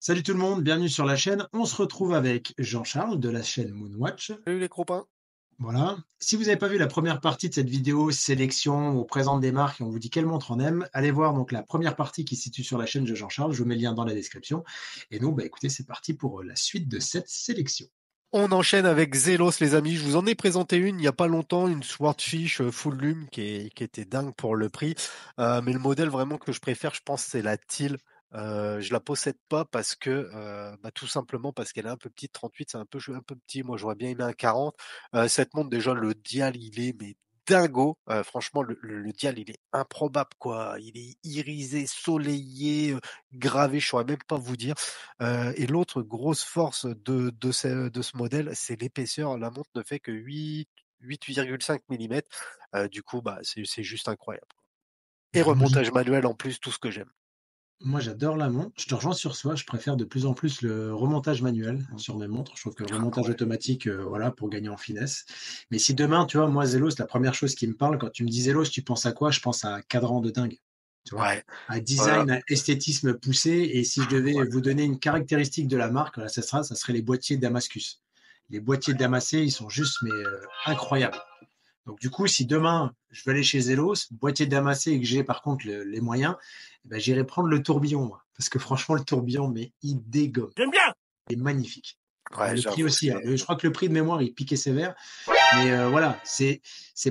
Salut tout le monde, bienvenue sur la chaîne. On se retrouve avec Jean-Charles de la chaîne Moonwatch. Salut les copains. Voilà. Si vous n'avez pas vu la première partie de cette vidéo sélection, où on présente des marques et on vous dit quelle montre on aime, allez voir donc la première partie qui se situe sur la chaîne de Jean-Charles. Je vous mets le lien dans la description. Et nous, écoutez, c'est parti pour la suite de cette sélection. On enchaîne avec Zelos les amis. Je vous en ai présenté une il n'y a pas longtemps, une Swordfish full lume qui était dingue pour le prix. Mais le modèle vraiment que je préfère, je pense, c'est la Teal. Je la possède pas parce que tout simplement parce qu'elle est un peu petite. 38, c'est un peu petit. Moi, j'aurais bien aimé un 40. Cette montre déjà, le dial il est mais dingo. Franchement, le dial il est improbable quoi. Il est irisé, soleillé, gravé. Je saurais même pas vous dire. Et l'autre grosse force de ce modèle, c'est l'épaisseur. La montre ne fait que 8,5 millimètres. Du coup, c'est juste incroyable. Et Moi, remontage manuel en plus, tout ce que j'aime. moi, j'adore la montre. Je te rejoins sur soi. Je préfère de plus en plus le remontage manuel sur mes montres. Je trouve que le remontage Ouais, automatique, voilà, pour gagner en finesse. Mais si demain, tu vois, moi, Zelos, la première chose qui me parle, quand tu me dis Zelos, tu penses à quoi? Je pense à un cadran de dingue. Tu vois, ouais, à voilà, design, à esthétisme poussé. Et si je devais ouais. vous donner une caractéristique de la marque, voilà, ça serait les boîtiers Damascus. Les boîtiers Damascus, ils sont juste mais incroyables. Donc du coup, si demain je veux aller chez Zelos, boîtier Damascus et que j'ai par contre les moyens, j'irai prendre le tourbillon, moi. Parce que franchement, le tourbillon, mais il dégomme. J'aime bien. Il est magnifique. Ouais, Le prix j'avoue, aussi, hein. c'est. Je crois que le prix de mémoire, il piquait sévère. Mais voilà, c'est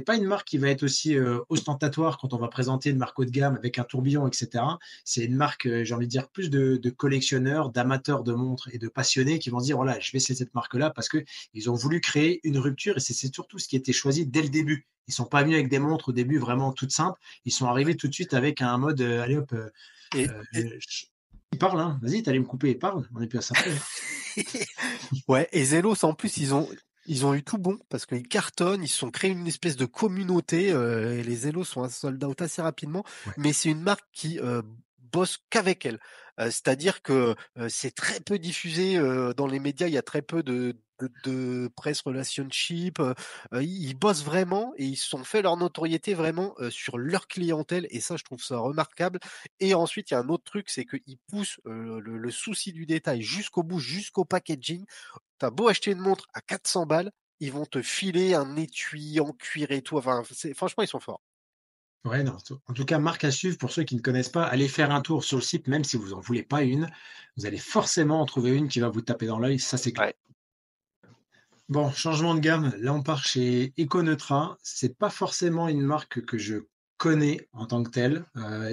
pas une marque qui va être aussi ostentatoire quand on va présenter une marque haut de gamme avec un tourbillon, etc. C'est une marque, j'ai envie de dire, plus de collectionneurs, d'amateurs de montres et de passionnés qui vont se dire, voilà, je vais essayer cette marque-là parce que ils ont voulu créer une rupture et c'est surtout ce qui était choisi dès le début. Ils sont pas venus avec des montres au début vraiment toutes simples. Ils sont arrivés tout de suite avec un mode, allez hop, Et, euh, et- il parle, hein. Vas-y, t'allais me couper, parle. On est plus à ça près, hein. ouais, et Zelos en plus ils ont eu tout bon parce qu'ils cartonnent, ils se sont créés une espèce de communauté et les Zelos sont un sold out assez rapidement, Ouais. mais c'est une marque qui bosse qu'avec elle. C'est-à-dire que c'est très peu diffusé dans les médias, il y a très peu de presse relationship. Ils bossent vraiment et ils se sont fait leur notoriété vraiment sur leur clientèle et ça je trouve ça remarquable. Et ensuite il y a un autre truc, c'est qu'ils poussent le souci du détail jusqu'au bout, jusqu'au packaging. T'as beau acheter une montre à 400 balles, ils vont te filer un étui en cuir et tout. Enfin, franchement, ils sont forts. Ouais, non, en tout cas, marque à suivre pour ceux qui ne connaissent pas, allez faire un tour sur le site, même si vous en voulez pas une, vous allez forcément en trouver une qui va vous taper dans l'œil, ça c'est clair. Ouais. Bon, changement de gamme, là on part chez Econeutra. C'est pas forcément une marque que je connais en tant que telle.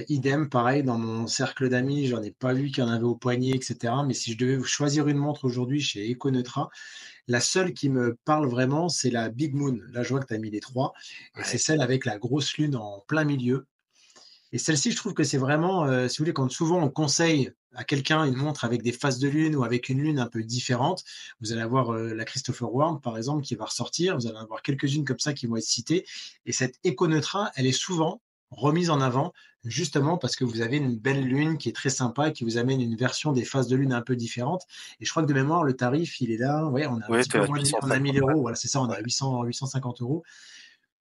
Idem, pareil, dans mon cercle d'amis, j'en ai pas vu qu'il y en avait au poignet, etc. Mais si je devais choisir une montre aujourd'hui chez Econeutra, la seule qui me parle vraiment, c'est la Big Moon. Là, je vois que tu as mis les trois. Et c'est Ouais. celle avec la grosse lune en plein milieu. Et celle-ci, je trouve que c'est vraiment, si vous voulez, quand souvent on conseille à quelqu'un une montre avec des phases de lune ou avec une lune un peu différente, vous allez avoir la Christopher Ward, par exemple, qui va ressortir. Vous allez en avoir quelques-unes comme ça qui vont être citées. Et cette Econeutra, elle est souvent remise en avant justement parce que vous avez une belle lune qui est très sympa et qui vous amène une version des phases de lune un peu différentes. Et je crois que de mémoire, le tarif, il est là. Ouais, on a un Ouais, petit t'es peu à moins de, on a 850 1000 balles. euros. Voilà, c'est ça, on a Ouais. 800, 850 euros.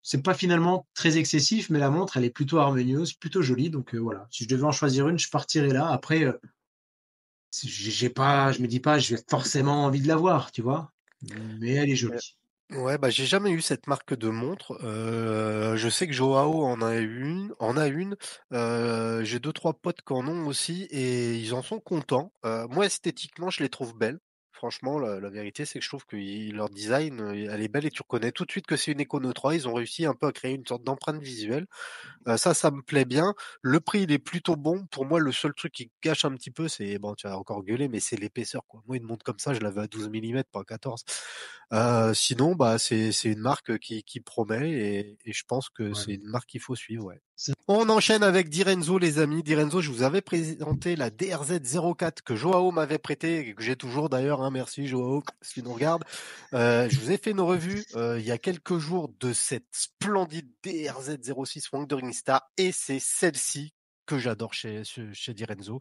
C'est pas finalement très excessif, mais la montre, elle est plutôt harmonieuse, plutôt jolie. Donc voilà, si je devais en choisir une, je partirais là. Après, j'ai pas, je me dis pas, je vais forcément envie de l'avoir, tu vois. Mais elle est Ouais. jolie. Ouais, j'ai jamais eu cette marque de montre. Je sais que Joao en a une. J'ai deux trois potes qui en ont aussi et ils en sont contents. Moi, esthétiquement, je les trouve belles. Franchement, la vérité, c'est que je trouve que leur design, elle est belle et tu reconnais tout de suite que c'est une Econo 3. Ils ont réussi un peu à créer une sorte d'empreinte visuelle. Ça me plaît bien. Le prix, il est plutôt bon. Pour moi, le seul truc qui gâche un petit peu, c'est, bon, tu vas encore gueuler, mais c'est l'épaisseur, quoi. Moi, une montre comme ça, je l'avais à 12 millimètres, pas à 14. Sinon, c'est une marque qui promet et je pense que Ouais. c'est une marque qu'il faut suivre, ouais. Ça- On enchaîne avec Direnzo, les amis. Direnzo, je vous avais présenté la DRZ04 que Joao m'avait prêté et que j'ai toujours d'ailleurs, hein. Merci Joao, si tu nous regardes. Je vous ai fait une revue il y a quelques jours de cette splendide DRZ06 Wandering Star et c'est celle-ci que j'adore chez Direnzo.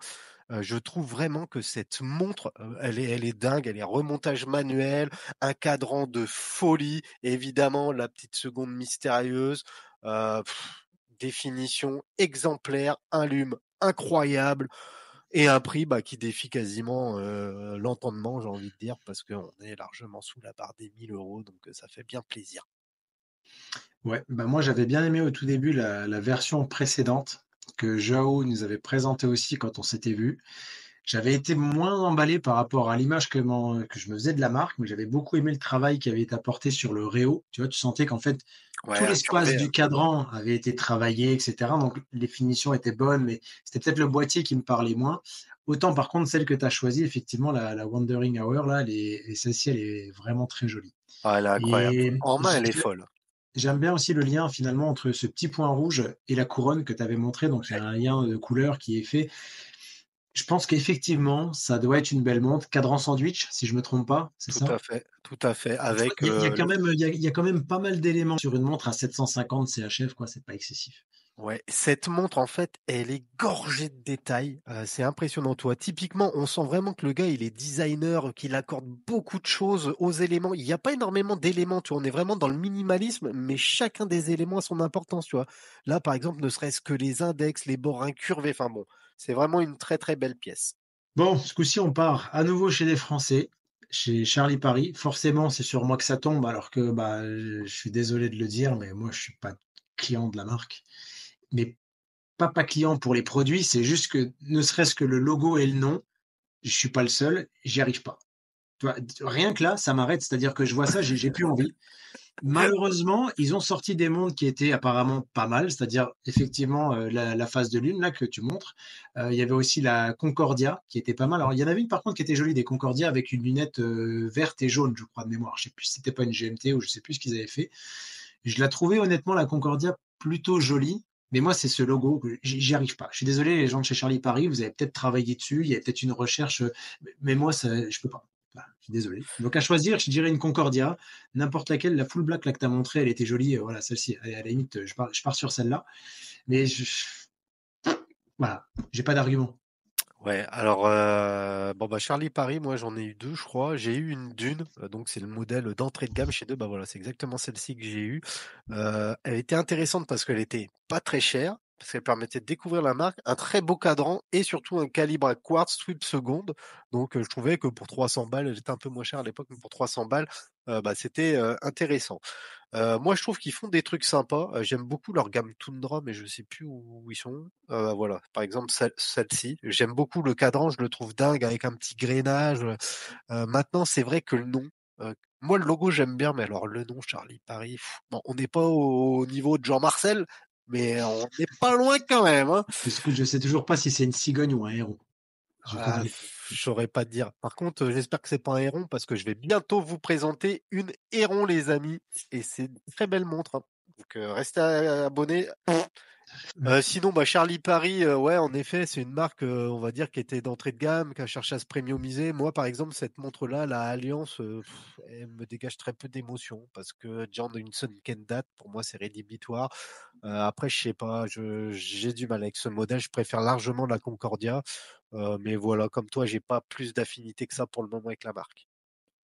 Je trouve vraiment que cette montre, elle est dingue, elle est remontage manuel, un cadran de folie, évidemment la petite seconde mystérieuse, euh, pff, définition exemplaire, un lume incroyable. et un prix qui défie quasiment l'entendement, j'ai envie de dire, parce qu'on est largement sous la barre des 1 000 €, donc ça fait bien plaisir. Ouais, bah, moi j'avais bien aimé au tout début la version précédente que Joao nous avait présentée aussi quand on s'était vu. J'avais été moins emballé par rapport à l'image que je me faisais de la marque, mais j'avais beaucoup aimé le travail qui avait été apporté sur le réo. Tu vois, tu sentais qu'en fait, Ouais, tout l'espace incurvé, du cadran avait été travaillé, et cetera. Donc les finitions étaient bonnes, mais c'était peut-être le boîtier qui me parlait moins. Autant par contre, celle que tu as choisie, effectivement, la Wandering Hour, là, et celle-ci, elle est vraiment très jolie. elle est incroyable. Et En main, elle est folle. j'aime bien aussi le lien finalement entre ce petit point rouge et la couronne que tu avais montré. Donc il y a un lien de couleur qui est fait. Je pense qu'effectivement, ça doit être une belle montre. Cadran sandwich, si je me trompe pas, c'est ça? Tout à fait, Donc je crois avec qu'il y a quand même, il y a quand même pas mal d'éléments sur une montre à 750 CHF, quoi, c'est pas excessif. ouais, cette montre, en fait, elle est gorgée de détails, c'est impressionnant, tu vois? Typiquement, on sent vraiment que le gars, il est designer, qu'il accorde beaucoup de choses aux éléments. Il y a pas énormément d'éléments, tu vois? On est vraiment dans le minimalisme, mais chacun des éléments a son importance, tu vois? Là, par exemple, ne serait-ce que les index, les bords incurvés, enfin bon, c'est vraiment une très, très belle pièce. Bon, ce coup-ci, on part à nouveau chez les Français, chez Charlie Paris. Forcément, c'est sur moi que ça tombe alors que, bah, je suis désolé de le dire, mais moi, je suis pas client de la marque. Mais pas client pour les produits, c'est juste que ne serait-ce que le logo et le nom, je suis pas le seul, j'y arrive pas. Tu vois? Rien que là, ça m'arrête, c'est-à-dire que je vois ça, j'ai plus envie. Malheureusement, ils ont sorti des montres qui étaient apparemment pas mal, c'est-à-dire effectivement, la phase de lune là que tu montres. Il y avait aussi la Concordia qui était pas mal. Alors il y en avait une par contre qui était jolie, des Concordia avec une lunette, verte et jaune, je crois de mémoire. Je sais plus si c'était pas une GMT ou je sais plus ce qu'ils avaient fait. Je la trouvais honnêtement la Concordia plutôt jolie, mais moi c'est ce logo que j'y arrive pas. Je suis désolé les gens de chez Charlie Paris, vous avez peut-être travaillé dessus, il y a peut-être une recherche, mais moi ça je peux pas. Voilà, je suis désolé. Donc à choisir, je dirais une Concordia, n'importe laquelle. La full black là que tu as montrée, elle était jolie, voilà celle-ci. Allez, à la limite, je pars sur celle-là, mais voilà, j'ai pas d'argument. Ouais, alors bon Charlie Paris, moi j'en ai eu 2 je crois. J'ai eu une Dune, donc c'est le modèle d'entrée de gamme chez eux, bah voilà, c'est exactement celle-ci que j'ai eue. Elle était intéressante parce qu'elle était pas très chère, parce qu'elle permettait de découvrir la marque, un très beau cadran et surtout un calibre à quartz sweep seconde. Donc je trouvais que pour 300 balles, elle était un peu moins chère à l'époque, mais pour 300 balles, c'était, intéressant. Moi, je trouve qu'ils font des trucs sympas. J'aime beaucoup leur gamme Tundra, mais je sais plus où ils sont. Voilà, par exemple celle-ci. J'aime beaucoup le cadran, je le trouve dingue avec un petit grainage. Maintenant, c'est vrai que le nom, moi le logo j'aime bien, mais alors le nom Charlie Paris, bon, on n'est pas au niveau de Jean Marcel, mais on n'est pas loin quand même, hein. Écoute, je sais toujours pas si c'est une cigogne ou un héron. Je Ah, connais. je saurais pas te dire. Par contre, j'espère que c'est pas un héron parce que je vais bientôt vous présenter une héron, les amis, et c'est une très belle montre, hein. Donc restez abonnés. Sinon, Charlie Paris, ouais, en effet, c'est une marque, on va dire, qui était d'entrée de gamme, qui a cherché à se premiumiser. Moi, par exemple, cette montre-là, la Alliance, elle me dégage très peu d'émotion parce que John Hudson Kendall, pour moi, c'est rédhibitoire. Après, je sais pas, j'ai du mal avec ce modèle. Je préfère largement la Concordia. Mais voilà, comme toi, j'ai pas plus d'affinité que ça pour le moment avec la marque.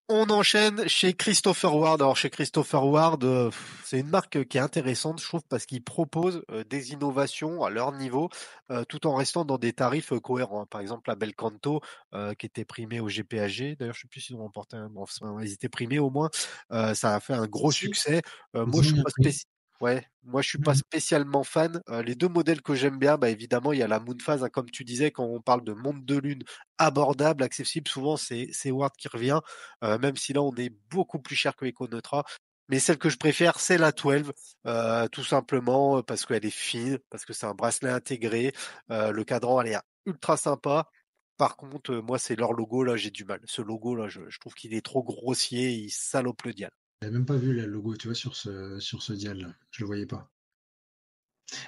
On enchaîne chez Christopher Ward. Alors chez Christopher Ward, c'est une marque qui est intéressante, je trouve, parce qu'ils proposent des innovations à leur niveau, tout en restant dans des tarifs cohérents, hein. Par exemple, la Belcanto, qui était primée au GPAG. D'ailleurs, je sais plus s'ils ont remporté un, bon, enfin, ils étaient primés au moins. Ça a fait un gros Si, succès. Moi, ils je ont suis eu un pas prix. Ouais, moi je suis pas Mmh. spécialement fan. Les deux modèles que j'aime bien, évidemment, il y a la Moonphase, hein, comme tu disais, quand on parle de montre de lune abordable, accessible, souvent c'est Ward qui revient. Même si là on est beaucoup plus cher que Econeutra. Mais celle que je préfère, c'est la 12, tout simplement parce qu'elle est fine, parce que c'est un bracelet intégré, le cadran a l'air ultra sympa. Par contre, moi c'est leur logo là, j'ai du mal. Ce logo là, je trouve qu'il est trop grossier, il salope le dial. J'avais même pas vu le logo, tu vois, sur ce dial-là. Je le voyais pas.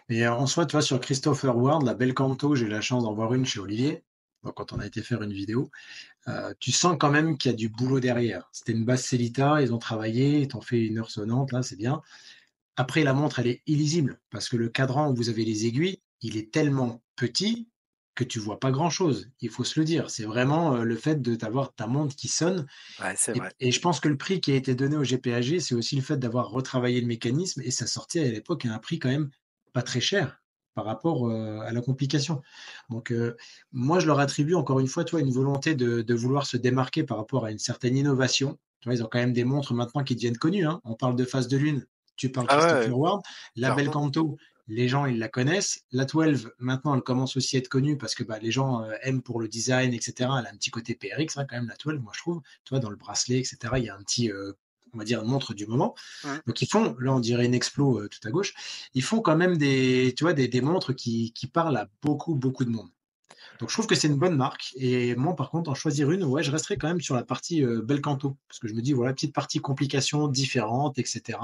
Mais en soi, tu vois, sur Christopher Ward, la belle Canto, j'ai eu la chance d'en voir une chez Olivier, bon, quand on a été faire une vidéo. Tu sens quand même qu'il y a du boulot derrière. C'était une basse Célita, ils ont travaillé, ils t'ont fait une heure sonnante, là, c'est bien. Après, la montre, elle est illisible parce que le cadran où vous avez les aiguilles, il est tellement petit que tu vois pas grand-chose. Il faut se le dire. C'est vraiment le fait de t'avoir ta montre qui sonne. Ouais, c'est Et, vrai. et je pense que le prix qui a été donné au GPAG, c'est aussi le fait d'avoir retravaillé le mécanisme et ça sortait à l'époque à un prix quand même pas très cher. par rapport à la complication. Donc, moi, je leur attribue encore une fois, toi, une volonté de vouloir se démarquer par rapport à une certaine innovation. Tu vois, ils ont quand même des montres maintenant qui deviennent connues. Hein. On parle de phase de lune, tu parles Ah ouais, Christopher Ward, la Belle clairement. Canto, les gens, ils la connaissent. La 12, maintenant, elle commence aussi à être connue parce que bah, les gens aiment pour le design, etc. Elle a un petit côté PRX, hein, quand même, la 12, moi, je trouve. Tu vois, dans le bracelet, etc., il y a un petit, on va dire, une montre du moment. Mmh. Donc, ils font, là, on dirait une explo tout à gauche, ils font quand même des, tu vois, des montres qui parlent à beaucoup, beaucoup de monde. Donc, je trouve que c'est une bonne marque. Et moi, par contre, en choisir une, ouais, je resterai quand même sur la partie Bel Canto. Parce que je me dis, voilà, petite partie complications différentes, etc.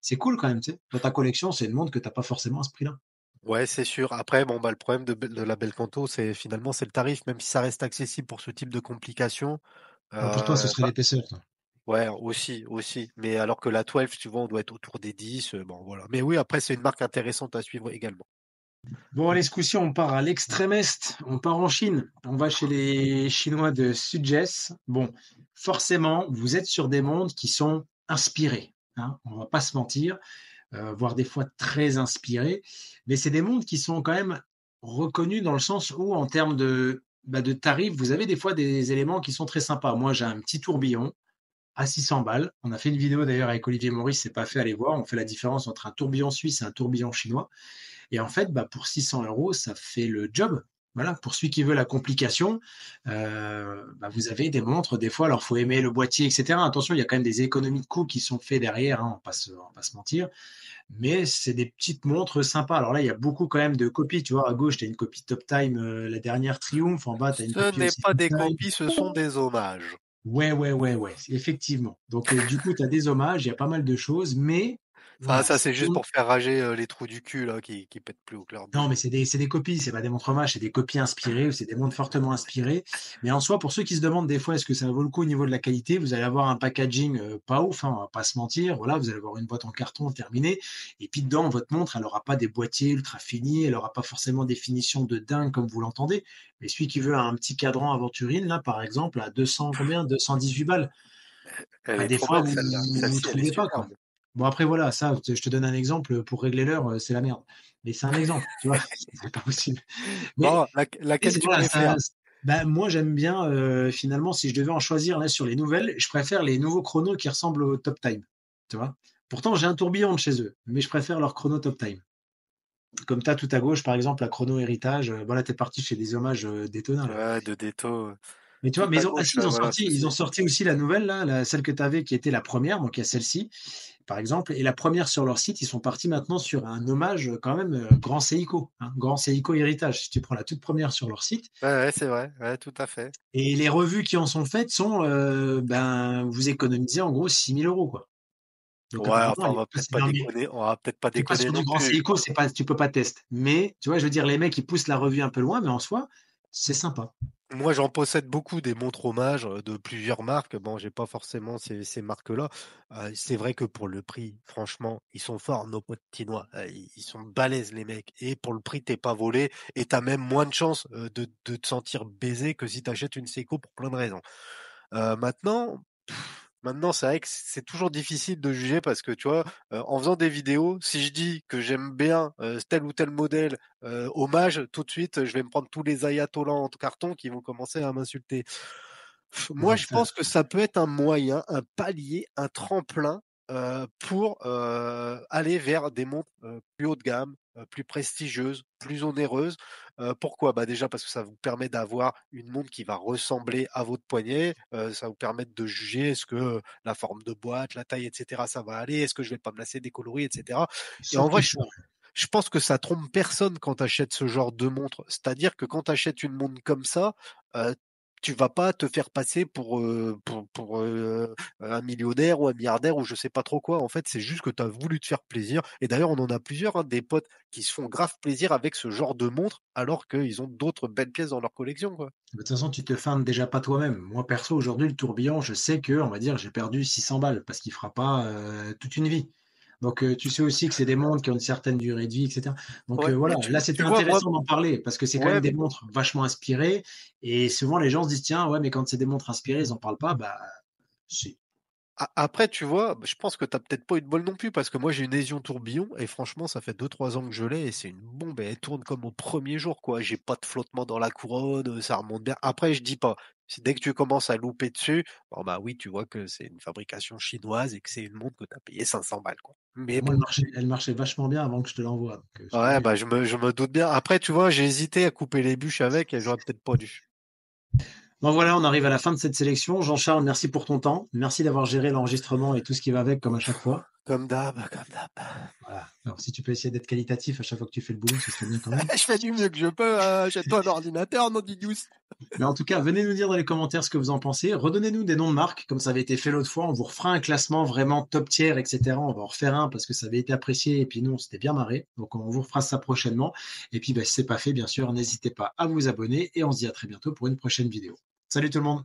C'est cool quand même, tu sais. Dans ta collection, c'est une montre que tu n'as pas forcément à ce prix-là. Ouais, c'est sûr. Après, bon, bah, le problème de la Belcanto, c'est finalement, c'est le tarif, même si ça reste accessible pour ce type de complications. Bah, pour toi, ce serait Bah, l'épaisseur, toi. ouais, aussi. Mais alors que la 12, tu vois, on doit être autour des 10. Bon, voilà. Mais oui, après, c'est une marque intéressante à suivre également. Bon, allez, ce coup-ci, on part à l'extrême est. On part en Chine. On va chez les Chinois de Sudgest. Bon, forcément, vous êtes sur des mondes qui sont inspirés. Hein, on va pas se mentir. Voire des fois très inspirés. Mais c'est des montres qui sont quand même reconnus dans le sens où, en termes de tarifs, vous avez des fois des éléments qui sont très sympas. Moi, j'ai un petit tourbillon à 600 balles. On a fait une vidéo d'ailleurs avec Olivier Maurice, c'est pas fait, allez voir. On fait la différence entre un tourbillon suisse et un tourbillon chinois. Et en fait, bah, pour 600 euros, ça fait le job. Voilà, pour celui qui veut la complication, bah, vous avez des montres, des fois, alors il faut aimer le boîtier, etc. Attention, il y a quand même des économies de coûts qui sont faits derrière, hein, on va pas se mentir. Mais c'est des petites montres sympas. Alors là, il y a beaucoup quand même de copies. Tu vois, à gauche, tu as une copie Top Time, la dernière Triomphe. En bas, tu as une Ce copie n'est aussi pas Top des Time. copies, ce sont des hommages. Ouais, ouais, ouais, ouais, effectivement. Donc, du coup, tu as des hommages, il y a pas mal de choses, mais Ça, voilà. ça c'est juste pour faire rager les trous du cul là, qui pètent plus haut que leur Non, bide. mais c'est des copies, c'est pas des montres hommages, c'est des copies inspirées ou c'est des montres fortement inspirées. Mais en soi, pour ceux qui se demandent des fois est-ce que ça vaut le coup au niveau de la qualité, vous allez avoir un packaging pas ouf, hein, on va pas se mentir. Voilà, vous allez avoir une boîte en carton terminée. Et puis dedans, votre montre, elle aura pas des boîtiers ultra finis, elle aura pas forcément des finitions de dingue comme vous l'entendez. Mais celui qui veut un petit cadran aventurine, là, par exemple, à 200, combien? 218 balles. Elle Bah, est des trop fois, belle vous celle-là. ne Celle-ci, elle est trouvez pas, quoi. superbe. Bon, après, voilà, ça, je te donne un exemple. Pour régler l'heure, c'est la merde. Mais c'est un exemple, tu vois, c'est pas possible. Mais Bon, et laquelle tu voilà, préfères? bah, moi, j'aime bien, finalement, si je devais en choisir là sur les nouvelles, je préfère les nouveaux chronos qui ressemblent au Top Time, tu vois? Pourtant, j'ai un tourbillon de chez eux, mais je préfère leur chrono Top Time. Comme tu as tout à gauche, par exemple, la chrono héritage, voilà, tu es parti chez des hommages, Daytona, là. Ouais, de Detto. Mais tu vois? Tout Mais à ils ont ah gauche, si, ils ont voilà, sorti ils ont ceci. sorti aussi la nouvelle là, celle que tu avais qui était la première, donc il y a celle-ci, par exemple et la première sur leur site, ils sont partis maintenant sur un hommage, quand même, Grand Seiko, hein, Grand Seiko héritage. Si tu prends la toute première sur leur site Ouais, ouais, c'est vrai, ouais, tout à fait. et les revues qui en sont faites sont, ben, vous économisez en gros 6 000 € quoi. Donc Ouais, apparemment, enfin, elle est passée dans le mi on va peut-être pas tu pas déconner sur du non Grand plus. Seiko, c'est pas tu peux pas tester. Mais tu vois, je veux dire, les mecs, ils poussent la revue un peu loin, mais en soi, c'est sympa. Moi, j'en possède beaucoup des montres hommages de plusieurs marques. Bon, j'ai pas forcément ces marques-là. C'est vrai que pour le prix, franchement, ils sont forts, nos potes chinois. Ils sont balèzes, les mecs. Et pour le prix, t'es pas volé et t'as même moins de chances de te sentir baisé que si t'achètes une Seiko pour plein de raisons. Maintenant, maintenant, c'est vrai que c'est toujours difficile de juger parce que tu vois, en faisant des vidéos, si je dis que j'aime bien tel ou tel modèle hommage, tout de suite, je vais me prendre tous les ayatollahs en carton qui vont commencer à m'insulter. Moi, je Ça pense que ça peut être un moyen, un palier, un tremplin pour aller vers des montres plus haut de gamme, plus prestigieuses, plus onéreuses. Pourquoi? Bah déjà parce que ça vous permet d'avoir une montre qui va ressembler à votre poignet. Ça va vous permettre de juger est-ce que la forme de boîte, la taille, etc. Ça va aller. Est-ce que je vais pas me lasser des coloris, etc. Et en vrai, surtout ça. je pense que ça trompe personne quand tu achètes ce genre de montre. C'est-à-dire que quand tu achètes une montre comme ça, heu, tu vas pas te faire passer pour un millionnaire ou un milliardaire ou je sais pas trop quoi. En fait, c'est juste que tu as voulu te faire plaisir et d'ailleurs, on en a plusieurs, hein, des potes qui se font grave plaisir avec ce genre de montre, alors qu'ils ont d'autres belles pièces dans leur collection, quoi. De toute façon, tu te feintes déjà pas toi-même. Moi, perso, aujourd'hui, le tourbillon, je sais que, on va dire, j'ai perdu 600 balles parce qu'il fera pas toute une vie. Donc, tu sais aussi que c'est des montres qui ont une certaine durée de vie, etc. Donc, Ouais, voilà, mais là, tu c'était vois, moi intéressant d'en parler parce que c'est quand même ouais, des montres vachement inspirées. Et souvent, les gens se disent, tiens, ouais, mais quand c'est des montres inspirées, ils en parlent pas. Bah, si. Après, tu vois, je pense que t'as peut-être pas eu de bol non plus, parce que moi j'ai une lésion tourbillon, et franchement, ça fait 2-3 ans que je l'ai, et c'est une bombe, et elle tourne comme au premier jour, quoi. J'ai pas de flottement dans la couronne, ça remonte bien. Après, je dis pas, dès que tu commences à louper dessus, bon bah oui, tu vois que c'est une fabrication chinoise et que c'est une montre que t'as payé 500 balles, quoi. Mais Bah, moi, bon, elle marchait vachement bien avant que je te l'envoie. Donc, je te ouais, dis. bah je me doute bien. Après, tu vois, j'ai hésité à couper les bûches avec, et j'aurais peut-être pas dû. Bon, voilà, on arrive à la fin de cette sélection. Jean-Charles, merci pour ton temps. Merci d'avoir géré l'enregistrement et tout ce qui va avec, comme à chaque fois. Comme d'hab, comme d'hab. Voilà. Alors, si tu peux essayer d'être qualitatif à chaque fois que tu fais le boulot, ce serait bien quand même. Je fais du mieux que je peux, achète-toi un ordinateur, non, Didous. Mais en tout cas, venez nous dire dans les commentaires ce que vous en pensez. Redonnez-nous des noms de marques, comme ça avait été fait l'autre fois. On vous refera un classement vraiment top tier, etc. On va en refaire un parce que ça avait été apprécié et puis nous, on s'était bien marré. Donc, on vous refera ça prochainement. Et puis, bah, si c'est pas fait, bien sûr, n'hésitez pas à vous abonner et on se dit à très bientôt pour une prochaine vidéo. Salut tout le monde!